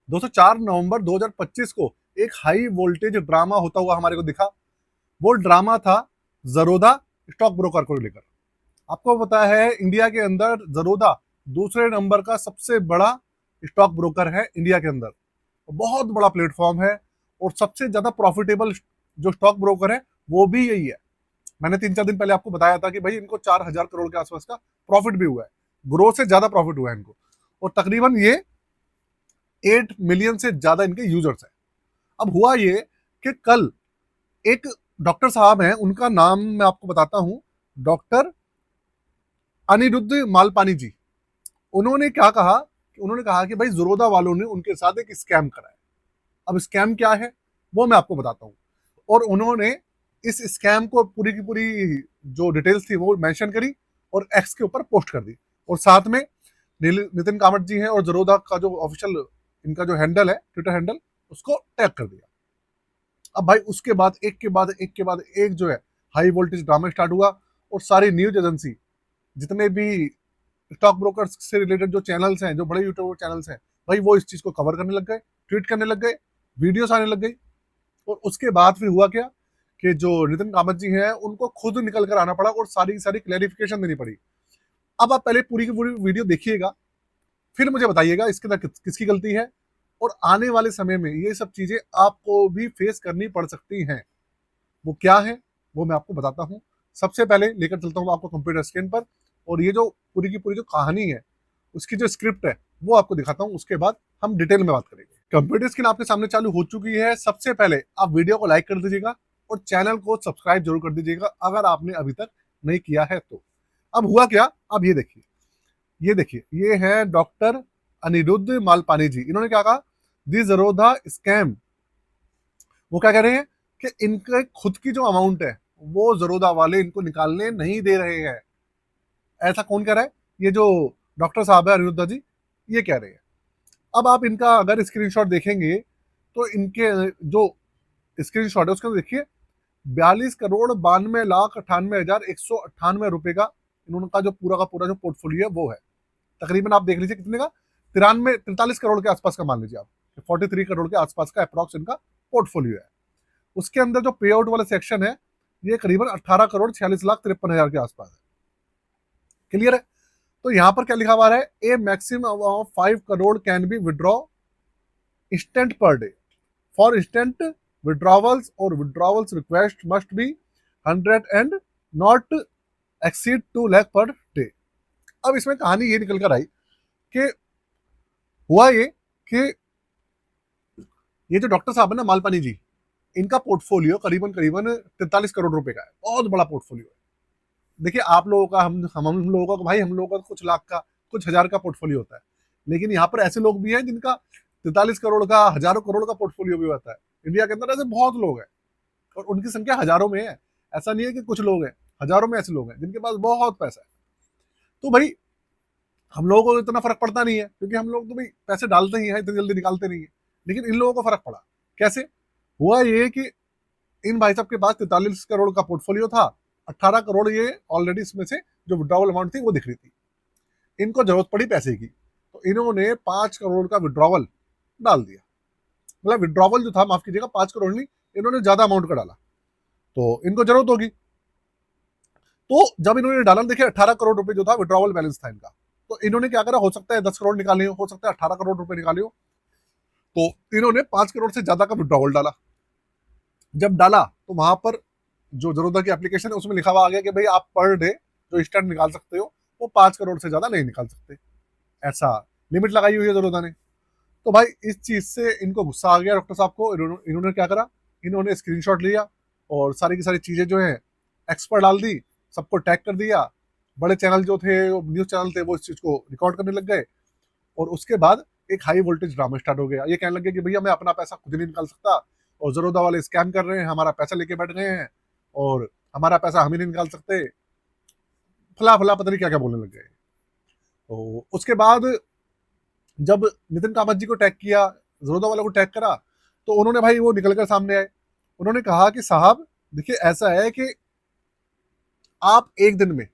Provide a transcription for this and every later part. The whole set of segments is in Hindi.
दोस्तों 4 नवंबर 2025 को एक हाई वोल्टेज ड्रामा होता हुआ हमारे को दिखा। वो ड्रामा था ज़रोदा स्टॉक ब्रोकर को लेकर। आपको पता है इंडिया के अंदर ज़रोदा दूसरे नंबर का सबसे बड़ा स्टॉक ब्रोकर है इंडिया के अंदर। बहुत बड़ा प्लेटफॉर्म है और सबसे ज्यादा प्रॉफिटेबल जो स्टॉक ब्रोकर है वो भी यही है। मैंने 3-4 दिन पहले आपको बताया था कि भाई इनको 4,000 करोड़ के आसपास का प्रॉफिट भी हुआ है। ग्रोथ से ज्यादा प्रॉफिट हुआ है इनको, और तकरीबन ये 8 मिलियन से ज्यादा इनके यूजर्स हैं। अब हुआ ये कि कल एक डॉक्टर साहब हैं, उनका नाम मैं आपको बताता हूं, डॉक्टर अनिरुद्ध मालपानी जी। उन्होंने क्या कहा कि उन्होंने कहा कि भाई ज़रोदा वालों ने उनके साथ एक स्कैम करा है। अब स्कैम क्या है वो मैं आपको बताता हूँ। और उन्होंने इस स्कैम को पूरी की पूरी जो डिटेल्स थी वो मेंशन करी और एक्स के ऊपर पोस्ट कर दी, और साथ में नितिन कामत जी हैं और ज़रोदा का जो ऑफिशियल इनका जो हैंडल है, ट्विटर हैंडल, उसको टैग कर दिया। अब भाई उसके बाद एक के बाद एक के बाद एक जो है हाई वोल्टेज ड्रामा स्टार्ट हुआ, और सारी न्यूज एजेंसी, जितने भी स्टॉक ब्रोकर्स से रिलेटेड जो चैनल्स हैं, जो बड़े यूट्यूब चैनल्स हैं, भाई वो इस चीज को कवर करने लग गए, ट्वीट करने लग गए, वीडियोस आने लग गई। और उसके बाद फिर हुआ क्या कि जो नितिन कामत जी हैं उनको खुद निकल कर आना पड़ा और सारी की सारी क्लैरिफिकेशन देनी पड़ी। अब आप पहले पूरी की पूरी वीडियो देखिएगा, फिर मुझे बताइएगा इसके अंदर किसकी गलती है, और आने वाले समय में ये सब चीजें आपको भी फेस करनी पड़ सकती हैं। वो क्या है वो मैं आपको बताता हूँ। सबसे पहले लेकर चलता हूँ आपको कंप्यूटर स्क्रीन पर, और ये जो पूरी की पूरी जो कहानी है उसकी जो स्क्रिप्ट है वो आपको दिखाता हूँ, उसके बाद हम डिटेल में बात करेंगे। कंप्यूटर स्क्रीन आपके सामने चालू हो चुकी है। सबसे पहले आप वीडियो को लाइक कर दीजिएगा और चैनल को सब्सक्राइब जरूर कर दीजिएगा अगर आपने अभी तक नहीं किया है तो। अब हुआ क्या, अब ये देखिए, ये देखिए, ये है डॉक्टर अनिरुद्ध मालपानी जी। इन्होंने क्या कहा, दी ज़रोदा स्कैम। वो क्या कह रहे हैं कि इनके खुद की जो अमाउंट है वो ज़रोदा वाले इनको निकालने नहीं दे रहे हैं। ऐसा कौन कह रहा है, ये जो डॉक्टर साहब है अनिरुद्धा जी, ये कह रहे हैं। अब आप इनका अगर स्क्रीनशॉट देखेंगे तो इनके जो स्क्रीनशॉट है उसके अंदर देखिए 42,92,98,198 रुपए का इन्होंने जो पूरा का पूरा जो पोर्टफोलियो है वो है। तकरीबन आप देख लीजिए कितने का, 43 करोड़ के आसपास का मान लीजिए आप, 43 करोड़ के आसपास का अप्रॉक्स इनका पोर्टफोलियो है। उसके अंदर जो पे आउट वाला सेक्शन है ये करीबन 18,46,53,हजार के आसपास है। क्लियर है। तो यहां पर क्या लिखा हुआ है, a maximum of 5 crore can be withdraw instant per day for instant withdrawals, और withdrawals request must be 100 and not exceed 2 lakh per day. अब इसमें कहानी ये निकल कर आई कि हुआ ये कि ये जो डॉक्टर साहब है ना मालपानी जी, इनका पोर्टफोलियो करीबन करीबन 43 करोड़ रुपए का है। बहुत बड़ा पोर्टफोलियो है। देखिए आप लोगों का, हम लोगों का, भाई हम लोगों का कुछ लाख का, कुछ हजार का पोर्टफोलियो होता है, लेकिन यहाँ पर ऐसे लोग भी हैं जिनका 43 करोड़ का, हजारों करोड़ का पोर्टफोलियो भी होता है। इंडिया के अंदर ऐसे बहुत लोग हैं और उनकी संख्या हजारों में है। ऐसा नहीं है कि कुछ लोग हैं, हजारों में ऐसे लोग हैं जिनके पास बहुत पैसा है। तो भाई हम लोगों को इतना फर्क पड़ता नहीं है क्योंकि हम लोग तो भाई पैसे डालते ही हैं, इतनी जल्दी निकालते नहीं है। लेकिन इन लोगों को फर्क पड़ा। कैसे हुआ, ये कि इन भाई साहब के पास 43 करोड़ का पोर्टफोलियो था, 18 करोड़ ये ऑलरेडी इसमें से जो विड्रॉवल अमाउंट थी वो दिख रही थी। इनको जरूरत पड़ी पैसे की, तो इन्होंने 5 करोड़ का विड्रॉवल डाल दिया। मतलब विड्रॉवल जो था, माफ कीजिएगा, 5 करोड़ नहीं, इन्होंने ज्यादा अमाउंट का डाला, तो इनको जरूरत होगी। तो जब इन्होंने डाला, देखिए 18 करोड़ रुपए जो था विड्रॉवल बैलेंस था इनका, तो इन्होंने क्या करा, हो सकता है 10 करोड़ निकाले हो सकता है 18 करोड़ रुपए निकाले हो, तो इन्होंने 5 करोड़ से ज्यादा का विड्रॉवल डाला। जब डाला तो वहां पर जो जरूरत की एप्लीकेशन है उसमें लिखा हुआ आ गया कि भाई आप पर डे जो इंस्टेंट निकाल सकते हो वो 5 करोड़ से ज्यादा नहीं निकाल सकते। ऐसा लिमिट लगाई हुई है जरूरत ने। तो भाई इस चीज से इनको गुस्सा आ गया डॉक्टर साहब को। इन्होंने क्या करा, इन्होंने स्क्रीनशॉट लिया और सारी की सारी चीजें जो है एक्स पर डाल दी, सबको टैग कर दिया। बड़े चैनल जो थे, न्यूज चैनल थे, वो इस चीज को रिकॉर्ड करने लग गए, और उसके बाद एक हाई वोल्टेज ड्रामा स्टार्ट हो गया। ये कहने लगे कि भैया मैं अपना पैसा खुद नहीं निकाल सकता, और ज़रोदा वाले स्कैम कर रहे हैं, हमारा पैसा लेके बैठ गए हैं, और हमारा पैसा हम ही नहीं निकाल सकते, फला फला पता नहीं क्या क्या बोलने लग गए। तो उसके बाद जब नितिन कामत जी को टैग किया, ज़रोदा वालों को टैग करा, तो उन्होंने भाई वो निकल कर सामने आए। उन्होंने कहा कि साहब देखिए ऐसा है कि आप एक दिन में,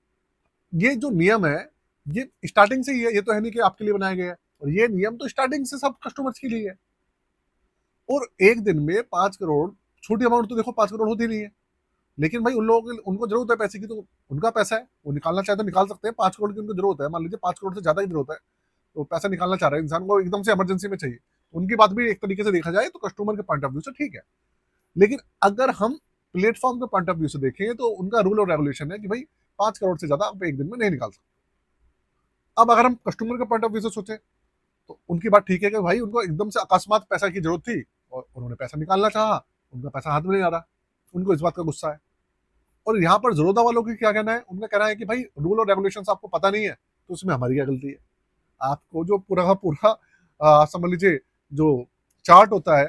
ये जो नियम है ये स्टार्टिंग से ही है, ये तो है नहीं कि आपके लिए बनाया गया है, और ये नियम तो स्टार्टिंग से सब कस्टमर्स के लिए है। और एक दिन में 5 करोड़, छोटी अमाउंट तो देखो 5 करोड़ होती नहीं है, लेकिन भाई उन लोगों की उनको जरूरत है पैसे की, तो उनका पैसा है, वो निकालना चाहे तो निकाल सकते हैं। 5 करोड़ की उनको जरूरत है, मान लीजिए 5 करोड़ से ज्यादा की जरूरत है, तो पैसा निकालना चाह रहे हैं, इंसान को एकदम से इमरजेंसी में चाहिए। उनकी बात भी एक तरीके से देखा जाए तो कस्टमर के पॉइंट ऑफ व्यू से ठीक है। लेकिन अगर हम प्लेटफॉर्म के पॉइंट ऑफ व्यू से देखें तो उनका रूल और रेगुलेशन है कि भाई 5 करोड़ से ज्यादा आप एक दिन में नहीं निकाल सकते। अब अगर हम कस्टमर के पॉइंट ऑफ व्यू से सोचें तो उनकी बात ठीक है कि भाई उनको एकदम से अकस्मात पैसा की जरूरत थी और उन्होंने पैसा निकालना चाहा, उनका पैसा हाथ में नहीं आ रहा, उनको इस बात का गुस्सा है। और यहाँ पर ज़रोदा वालों की क्या कहना है, उनका कहना है कि भाई रूल और रेगुलेशंस आपको पता नहीं है, तो उसमें हमारी क्या गलती है। आपको जो पूरा का पूरा समझ लीजिए जो चार्ट होता है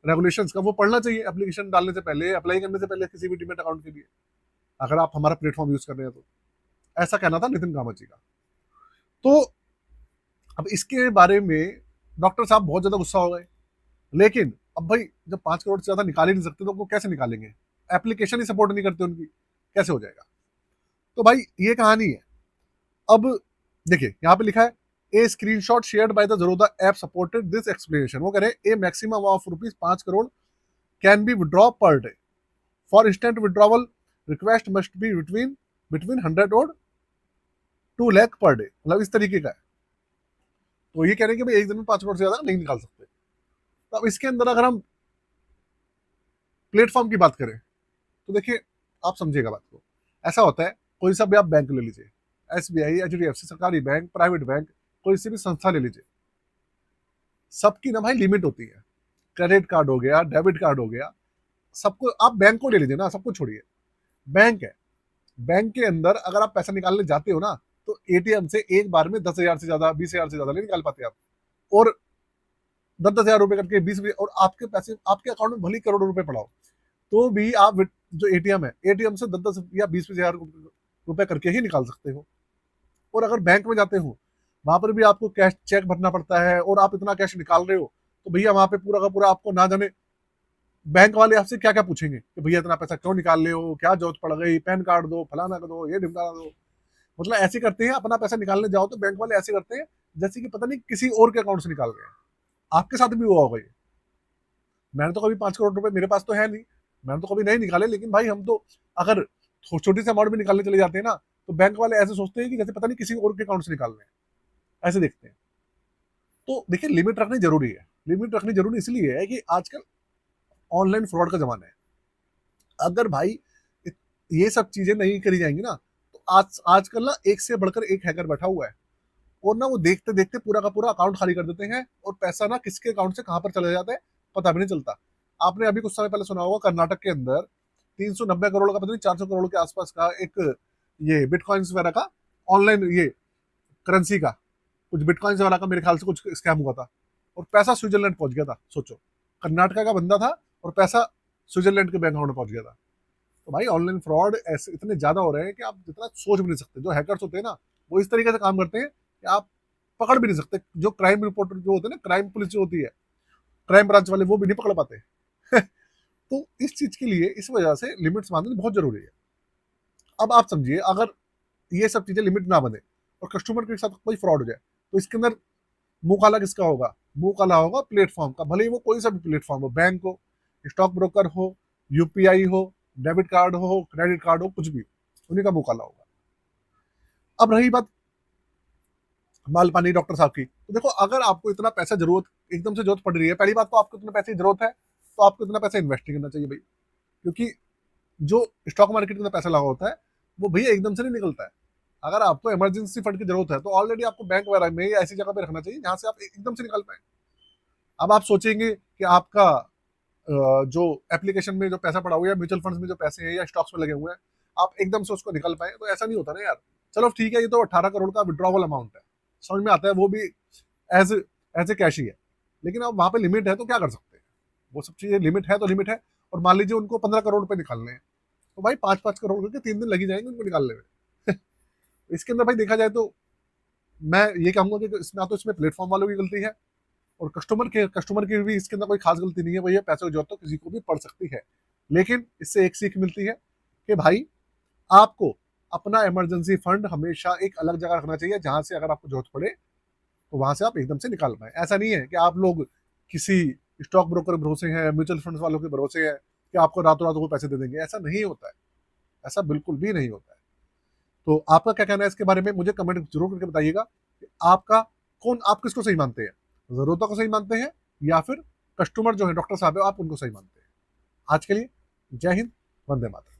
रेगुलेशंस का, वो पढ़ना चाहिए एप्लीकेशन डालने से पहले, अप्लाई करने से पहले किसी भी डीमैट अकाउंट के लिए, अगर आप हमारा प्लेटफॉर्म यूज कर रहे हैं तो। ऐसा कहना था नितिन कामत जी का। तो अब इसके बारे में डॉक्टर साहब बहुत ज्यादा गुस्सा हो गए। लेकिन अब भाई जब 5 करोड़ से ज्यादा निकाल ही नहीं सकते तो वो कैसे निकालेंगे, एप्लीकेशन ही सपोर्ट नहीं करते उनकी, कैसे हो जाएगा। तो भाई ये कहानी है। अब देखिए यहाँ पे लिखा है a screenshot shared by the Zerodha app supported this explanation. वो कह रहे हैं a maximum of ₹5 crore can be withdraw per day, for instant withdrawal request must be between between 100 और 2 लाख पर डे, मतलब इस तरीके का है। तो ये कह रहे हैं कि भाई एक दिन में 5 करोड़ से ज्यादा नहीं निकाल सकते। तो अब इसके अंदर अगर हम प्लेटफॉर्म की बात करें तो देखिए आप समझिएगा बात को। ऐसा होता है, कोई सा भी आप बैंक ले लीजिए, SBI, HDFC, सरकारी बैंक, प्राइवेट बैंक, कोई सी भी संस्था ले लीजिए, सबकी ना भाई लिमिट होती है। क्रेडिट कार्ड हो गया, डेबिट कार्ड हो गया, सबको आप बैंक को ले लीजिए ना, सबको छोड़िए। बैंक है, बैंक के अंदर अगर आप पैसा निकालने जाते हो ना तो ATM से एक बार में 10,000 से ज्यादा, 20,000 से ज्यादा नहीं निकाल पाते आप। और 10,000 रुपए करके 20, और आपके पैसे आपके अकाउंट में भले करोड़ों रुपए पड़ा हो तो भी आप जो ATM है, ATM से 10-10 या 20,000 रुपए करके ही निकाल सकते हो। और अगर बैंक में जाते हो वहां पर भी आपको कैश चेक भरना पड़ता है, और आप इतना कैश निकाल रहे हो तो भैया वहां पे पूरा का पूरा आपको ना जाने बैंक वाले आपसे क्या क्या पूछेंगे कि भैया इतना पैसा क्यों निकाल रहे हो, क्या जरूरत पड़ गई, पैन कार्ड दो, फलाना कर दो, ये ढिमकाना दो। मतलब ऐसे करते हैं, अपना पैसा निकालने जाओ तो बैंक वाले ऐसे करते हैं जैसे कि पता नहीं किसी और के अकाउंट से निकाल रहे हैं। आपके साथ भी हुआ होगा ये। मैंने तो कभी 5 करोड़ रुपए, मेरे पास तो है नहीं, मैंने तो कभी नहीं निकाले, लेकिन भाई हम तो अगर छोटी सी अमाउंट भी निकालने चले जाते हैं ना तो बैंक वाले ऐसे सोचते हैं कि जैसे पता नहीं किसी और के अकाउंट से निकाल रहे हैं, ऐसे देखते हैं। तो देखिए लिमिट रखनी जरूरी है। लिमिट रखनी जरूरी इसलिए है कि आजकल ऑनलाइन फ्रॉड का जमाना है। अगर भाई ये सब चीजें नहीं करी जाएंगी ना तो आजकल ना एक से बढ़कर एक हैकर बैठा हुआ है, और ना वो देखते देखते पूरा का पूरा अकाउंट खाली कर देते हैं, और पैसा ना किसके अकाउंट से कहां पर चला जाता है पता भी नहीं चलता। आपने अभी कुछ समय पहले सुना होगा कर्नाटक के अंदर 390 करोड़ का, पता नहीं 400 करोड़ के आसपास का एक ये बिटकॉइंस वगैरह का ऑनलाइन ये करेंसी का कुछ बिटकॉइंस वगैरह का मेरे ख्याल से कुछ स्कैम हुआ था, और पैसा स्विट्जरलैंड पहुंच गया था। सोचो, कर्नाटका का बंदा था और पैसा स्विट्जरलैंड के बैंक अकाउंट में पहुंच गया था। तो भाई ऑनलाइन फ्रॉड ऐसे इतने ज्यादा हो रहे हैं कि आप जितना सोच भी नहीं सकते। जो हैकर्स होते हैं ना वो इस तरीके से काम करते हैं कि आप पकड़ भी नहीं सकते। जो क्राइम रिपोर्टर जो होते हैं ना, क्राइम पुलिस जो होती है, क्राइम ब्रांच वाले, वो भी नहीं पकड़ पाते। तो इस चीज के लिए इस वजह से लिमिट्स बांधनी बहुत जरूरी है। अब आप समझिए अगर ये सब चीजें लिमिट ना बने और कस्टमर के साथ कोई फ्रॉड हो जाए तो इसके अंदर मुंह काला किसका होगा? मुंह काला होगा प्लेटफॉर्म का, भले ही वो कोई सा भी प्लेटफॉर्म हो, बैंक हो, स्टॉक ब्रोकर हो, UPI हो, डेबिट कार्ड हो, क्रेडिट कार्ड हो, कुछ भी, उन्हीं का मुंह काला होगा। अब रही बात माल पानी डॉक्टर साहब की, तो देखो अगर आपको इतना पैसा जरूरत एकदम से जरूरत पड़ रही है, पहली बात तो आपको इतने पैसे की जरूरत है तो आपको इतना पैसा इन्वेस्ट नहीं करना चाहिए भाई, क्योंकि जो स्टॉक मार्केट में पैसा लगा होता है वो भैया एकदम से नहीं निकलता है। अगर आपको इमरजेंसी फंड की जरूरत है तो ऑलरेडी आपको बैंक वगैरह में या ऐसी जगह पे रखना चाहिए जहां से आप एकदम से निकाल पाए। अब आप सोचेंगे कि आपका जो एप्लीकेशन में जो पैसा पड़ा हुआ है या म्यूचुअल फंड्स में जो पैसे हैं या स्टॉक्स में लगे हुए हैं आप एकदम से उसको निकल पाए, तो ऐसा नहीं होता ना यार। चलो ठीक है, ये तो 18 करोड़ का विड्रॉवल अमाउंट है, समझ में आता है, वो भी एज एज ए कैश ही है। लेकिन अब वहां पे लिमिट है तो क्या कर सकते हैं, वो सब चीजें लिमिट है तो लिमिट है। और मान लीजिए उनको 15 करोड़ रुपए निकालने हैं तो भाई 5-5 करोड़ करके 3 दिन लगी जाएंगे उनको निकालने में। इसके अंदर भाई देखा जाए तो मैं ये कहूंगा कि इसमें ना तो इसमें प्लेटफॉर्म वालों की गलती है और कस्टमर की भी इसके अंदर कोई खास गलती नहीं है। भैया पैसे की जरूरत तो किसी को भी पड़ सकती है, लेकिन इससे एक सीख मिलती है कि भाई आपको अपना इमरजेंसी फंड हमेशा एक अलग जगह रखना चाहिए जहां से अगर आपको जरूरत पड़े तो वहां से आप एकदम से निकाल पाए। ऐसा नहीं है कि आप लोग किसी स्टॉक ब्रोकर भरोसे हैं, म्यूचुअल फंड्स वालों के भरोसे हैं कि आपको रातों रात वो पैसे दे देंगे। ऐसा नहीं होता है, ऐसा बिल्कुल भी नहीं होता है। तो आपका क्या कहना है इसके बारे में, मुझे कमेंट जरूर करके बताइएगा कि आप किसको सही मानते हैं, जरूरतों को सही मानते हैं या फिर कस्टमर जो है डॉक्टर साहब है आप उनको सही मानते हैं। आज के लिए जय हिंद, वंदे मातरम।